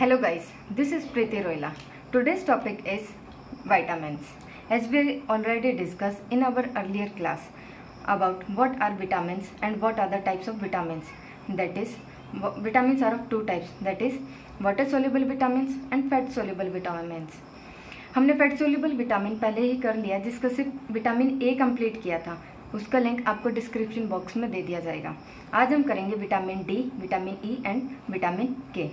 Hello guys, this is Preeti Roila. Today's topic is vitamins. As we already discussed in our earlier class about what are vitamins and what are the types of vitamins. That is, vitamins are of two types, that is water soluble vitamins and fat soluble vitamins. हमने fat soluble vitamin पहले ही कर लिया, जिसका सिर्फ vitamin A complete किया था. उसका link आपको डिस्क्रिप्शन बॉक्स में दे दिया जाएगा. आज हम करेंगे vitamin D, vitamin E and vitamin के.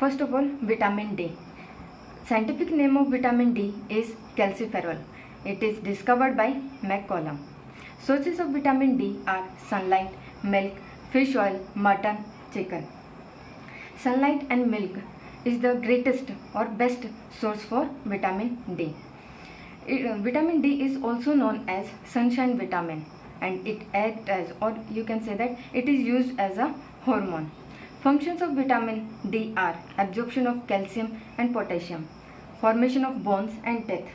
First of all, vitamin D. Scientific name of vitamin D is calciferol. It is discovered by McCollum. Sources of vitamin D are sunlight, milk, fish oil, mutton, chicken. Sunlight and milk is the greatest or best source for vitamin D. Vitamin D is also known as sunshine vitamin, and it acts as, or you can say that it is used as a hormone. Functions of vitamin D are absorption of calcium and potassium, formation of bones and teeth.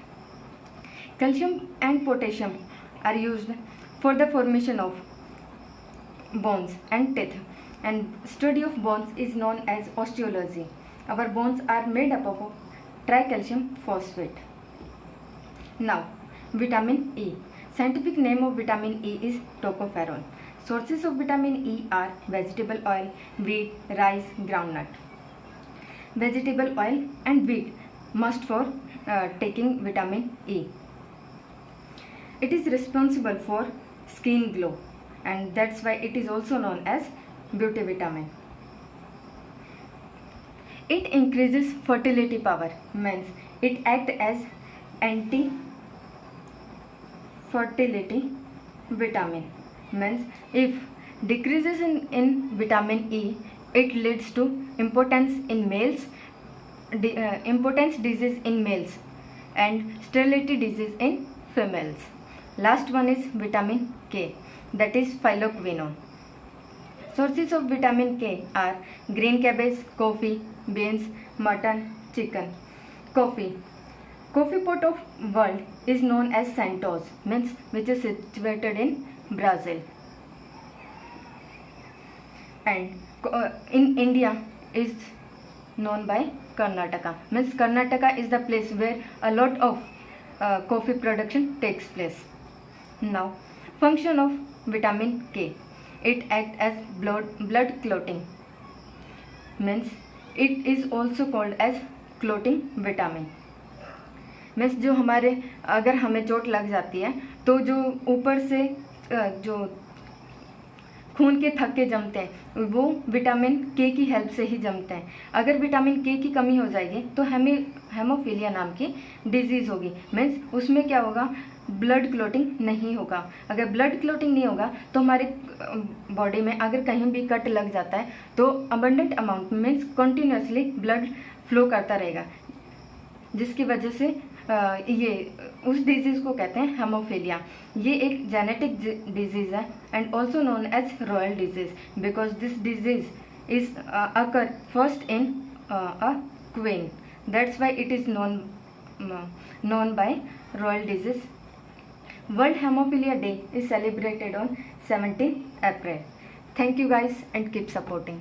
Calcium and potassium are used for the formation of bones and teeth, and study of bones is known as osteology. Our bones are made up of tricalcium phosphate. Now, vitamin E. Scientific name of vitamin E is tocopherol. Sources of vitamin E are vegetable oil, wheat, rice, groundnut. Vegetable oil and wheat must for taking vitamin E. It is responsible for skin glow, and that's why it is also known as beauty vitamin. It increases fertility power, means it acts as anti-fertility vitamin. Means if decreases in vitamin E, it leads to impotence in males, impotence disease in males, and sterility disease in females. Last one is vitamin K, that is phylloquinone. Sources of vitamin K are green cabbage, coffee, beans, mutton, chicken. Coffee pot of world is known as Santos, means which is situated in Brazil, and in India is known by Karnataka, means Karnataka is the place where a lot of coffee production takes place. Now, function of vitamin K. It acts as blood clotting, means it is also called as clotting vitamin. Means जो हमारे अगर हमें चोट लग जाती है तो जो ऊपर से जो खून के थक्के जमते हैं वो विटामिन के की हेल्प से ही जमते हैं. अगर विटामिन के की कमी हो जाएगी तो हमें हेमोफीलिया नाम की डिजीज़ होगी. मीन्स उसमें क्या होगा, ब्लड क्लॉटिंग नहीं होगा. अगर ब्लड क्लॉटिंग नहीं होगा तो हमारे बॉडी में अगर कहीं भी कट लग जाता है तो abundant amount means continuously blood flow करता रहेगा, जिसकी वजह से ये उस डिजीज़ को कहते हैं हेमोफीलिया. ये एक जेनेटिक डिजीज़ है and also known as royal disease, because this disease is occur first in a queen. That's why it is known by royal disease. World Hemophilia Day is celebrated on 17 April. Thank you guys and keep supporting.